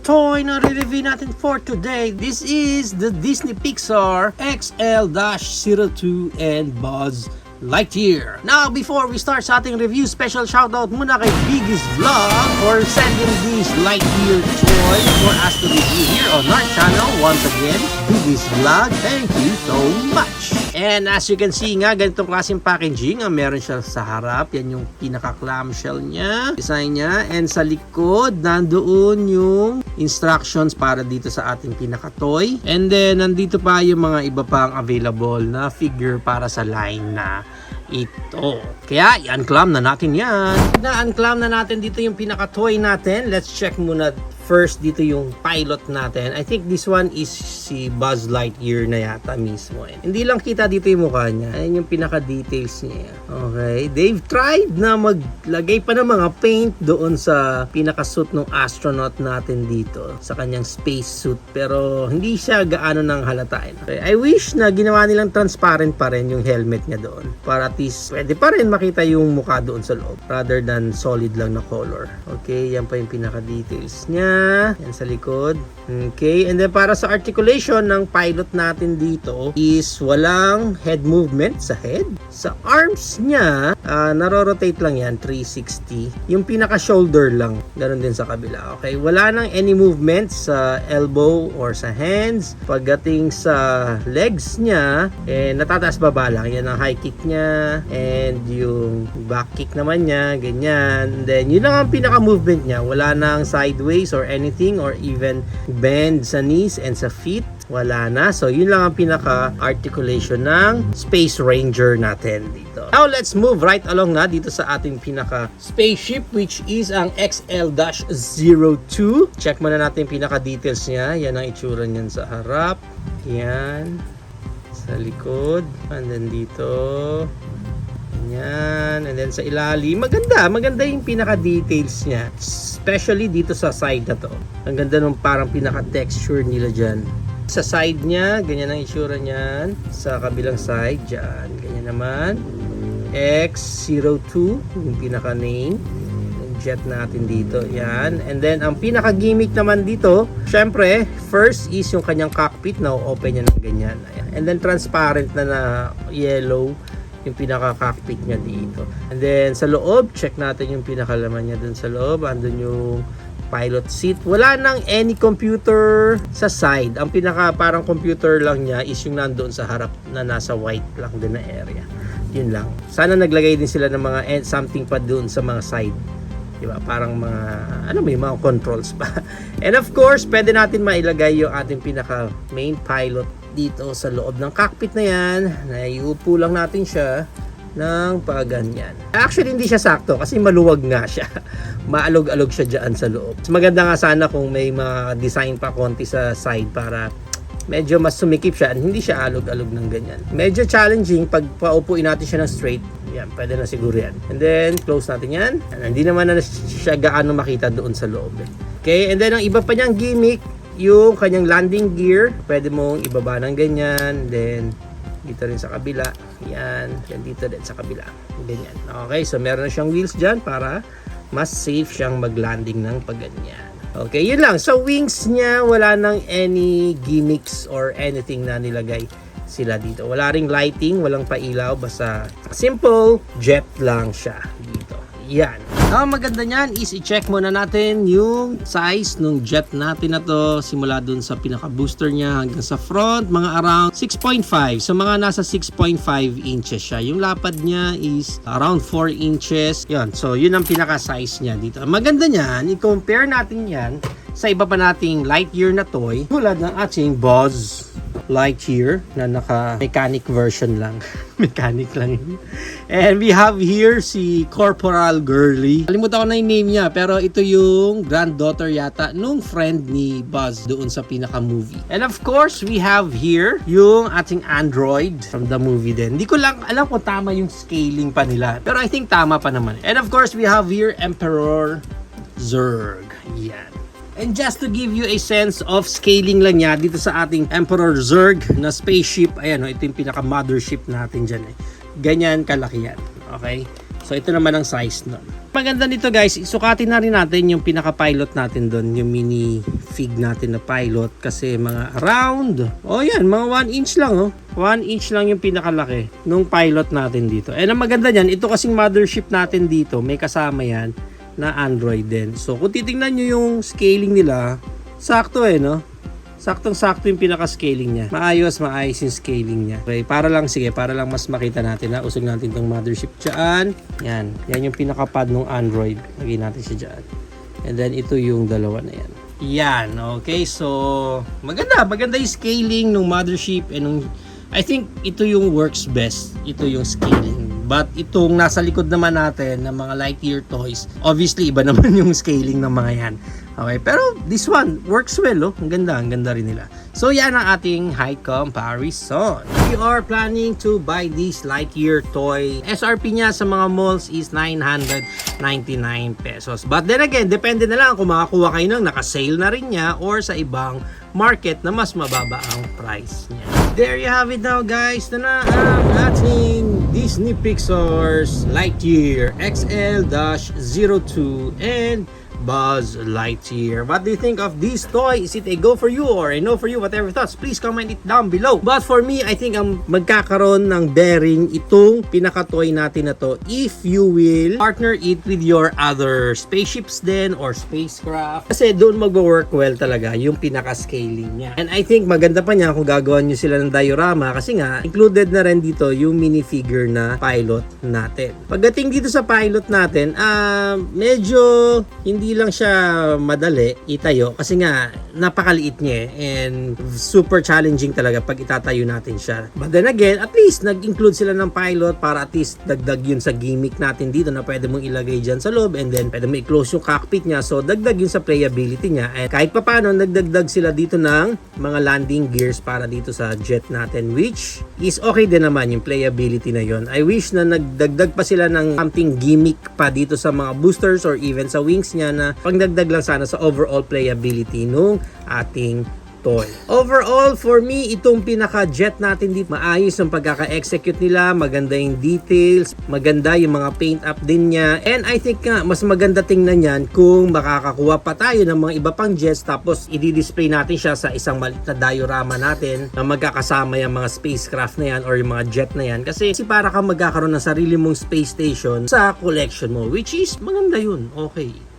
toy na re-review natin for today. This is the Disney Pixar XL-02 and Buzz Lightyear. Now, before we start sa ating review, special shoutout muna kay Biggest Vlog for sending this Lightyear toy for us to review here on our channel. Once again, Biggest Vlog, thank you so much. And as you can see nga, ganitong klaseng packaging ang meron siya sa harap. Yan yung pinaka-clamshell niya, design niya. And sa likod, nandoon yung instructions para dito sa ating pinaka-toy. And then, nandito pa yung mga iba pang available na figure para sa line na ito. Kaya, i-unclam na natin yan. Na-unclam na natin dito yung pinaka-toy natin. Let's check muna first dito yung pilot natin. I think this one is si Buzz Lightyear na yata mismo. Hindi lang kita dito yung mukha niya. Ayan yung pinaka-details niya. Okay. They've tried na maglagay pa ng mga paint doon sa pinaka-suit ng astronaut natin dito. Sa kanyang space suit. Pero hindi siya gaano nang halatain. Okay. I wish na ginawa nilang transparent pa rin yung helmet niya doon. Para at least pwede pa rin makita yung mukha doon sa loob. Rather than solid lang na color. Okay. Yan pa yung pinaka-details niya. Yan sa likod. Okay, and then para sa articulation ng pilot natin dito is walang head movement sa head. Sa arms niya, naro-rotate lang yan, 360. Yung pinaka-shoulder lang, ganoon din sa kabila. Okay, wala nang any movement sa elbow or sa hands. Pagdating sa legs niya, natataas baba lang. Yan ang high kick niya and yung back kick naman niya, ganyan. And then, yun lang ang pinaka-movement niya. Wala nang sideways or anything or even bend sa knees and sa feet. Wala na. So, yun lang ang pinaka-articulation ng Space Ranger natin dito. Now, let's move right along na dito sa ating pinaka-spaceship which is ang XL-02. Check muna natin yung pinaka-details niya. Yan ang itsura niyan sa harap. Yan. Sa likod. And then dito. Yan. And then sa ilalim. Maganda yung pinaka-details niya. Especially dito sa side na to. Ang ganda nung parang pinaka-texture nila dyan. Sa side niya, ganyan ang itsura niyan. Sa kabilang side, dyan. Ganyan naman. X02, yung pinaka-name. Yung jet natin dito. Yan. And then, ang pinaka-gimmick naman dito, syempre, first is yung kanyang cockpit. Na-open niya ng ganyan. Ayan. And then, transparent na yellow yung pinaka-cockpit niya dito. And then, sa loob, check natin yung pinakalaman niya dun sa loob. Andun yung pilot seat. Wala nang any computer sa side. Ang pinaka parang computer lang niya is yung nandoon sa harap na nasa white lang din na area. Yun lang. Sana naglagay din sila ng mga something pa doon sa mga side. Diba? Parang mga, may mga controls pa. And of course, pwede natin mailagay yung ating pinaka main pilot dito sa loob ng cockpit na yan. Naiupo lang natin siya ng paganyan. Actually, hindi siya sakto kasi maluwag nga siya. Maalog-alog siya dyan sa loob. So, maganda nga sana kung may mga design pa konti sa side para medyo mas sumikip siya. Hindi siya alog-alog ng ganyan. Medyo challenging pag paupuin natin siya ng straight. Yan, pwede na siguro yan. And then, close natin yan. And hindi naman na siya gaano makita doon sa loob. Okay, and then ang iba pa niyang gimmick, yung kanyang landing gear, pwede mong ibaba ng ganyan. Then, dito rin sa kabila. Yan. Yan dito din sa kabila. Ganyan. Okay, so meron na siyang wheels dyan para mas safe siyang mag-landing ng pagganyan. Okay, yun lang. So, wings niya, wala nang any gimmicks or anything na nilagay sila dito. Wala ring lighting, walang pailaw. Basta simple jet lang siya dito. Yan. Ang maganda niyan is i-check muna natin yung size ng jet natin na to. Simula dun sa pinaka-booster niya hanggang sa front, mga around 6.5. So mga nasa 6.5 inches siya. Yung lapad niya is around 4 inches. Yan. So yun ang pinaka-size niya dito. Ang maganda niyan, i-compare natin yan sa iba pa nating Lightyear na toy. Tulad ng ating Buzz Lightyear na naka-mechanic version lang. Mechanic lang yun. And we have here si Corporal Girly. Kalimutan ko na yung name niya, pero ito yung granddaughter yata nung friend ni Buzz doon sa pinaka-movie. And of course, we have here yung ating android from the movie din. Hindi ko lang alam kung tama yung scaling pa nila, pero I think tama pa naman. And of course, we have here Emperor Zurg. Yan. And just to give you a sense of scaling lang niya dito sa ating Emperor Zurg na spaceship, ayan, ito yung pinaka-mothership natin dyan. Ganyan kalaki yan. Okay? So ito naman ang size nun. Maganda nito guys, isukatin na rin natin yung pinaka-pilot natin doon, yung mini fig natin na pilot kasi mga around, yan, mga 1 inch lang 1 inch lang yung pinakalaki nung pilot natin dito. And ang maganda niyan, ito kasing mothership natin dito, may kasama yan na Android din. So kung titingnan nyo yung scaling nila, sakto no? Saktong-sakto yung pinaka-scaling niya. Maayos yung scaling niya. Okay, para lang mas makita natin na usog natin tong mothership dyan. Yan yung pinaka-pad ng Android. Lagay natin siya dyan. And then ito yung dalawa na yan. Yan, okay. So, maganda yung scaling ng mothership and I think ito yung works best. Ito yung scaling. But itong nasa likod naman natin ng mga Lightyear toys, obviously iba naman yung scaling ng mga yan. Okay, pero this one works well, Ang ganda rin nila. So yan ang ating height comparison. We are planning to buy this Lightyear toy. SRP niya sa mga malls is 999 pesos. But then again, depende na lang kung makakuha kayo ng naka-sale na rin niya or sa ibang market na mas mababa ang price niya. There you have it now guys, na ang ating Disney Pixar's Lightyear XL-02 and Buzz Lightyear. What do you think of this toy? Is it a go for you or a no for you? Whatever thoughts, please comment it down below. But for me, I think ang magkakaroon ng bearing itong pinaka-toy natin na to if you will partner it with your other spaceships then or spacecraft. Kasi doon mag-work well talaga yung pinaka-scaling niya. And I think maganda pa niya kung gagawan nyo sila ng diorama kasi nga included na rin dito yung minifigure na pilot natin. Pagdating dito sa pilot natin, medyo hindi lang siya madali itayo kasi nga napakaliit niya and super challenging talaga pag itatayo natin siya. But then again, at least nag-include sila ng pilot para at least dagdag yun sa gimmick natin dito na pwede mong ilagay dyan sa loob and then pwede mong i-close yung cockpit niya, so dagdag yun sa playability niya. And kahit pa paano, nagdagdag sila dito ng mga landing gears para dito sa jet natin, which is okay din naman yung playability na yun. I wish na nagdagdag pa sila ng something gimmick pa dito sa mga boosters or even sa wings niya na pagdagdag lang sana sa overall playability nung ating toy. Overall, for me, itong pinaka-jet natin dito, maayos ang pagkaka-execute nila, maganda yung details, maganda yung mga paint up din niya, and I think nga, mas maganda tingnan yan kung makakakuha pa tayo ng mga iba pang jets tapos i-display natin siya sa isang maliit na diorama natin na magkakasama yung mga spacecraft na yan or yung mga jet na yan kasi para ka magkakaroon ng sarili mong space station sa collection mo, which is maganda yun, okay.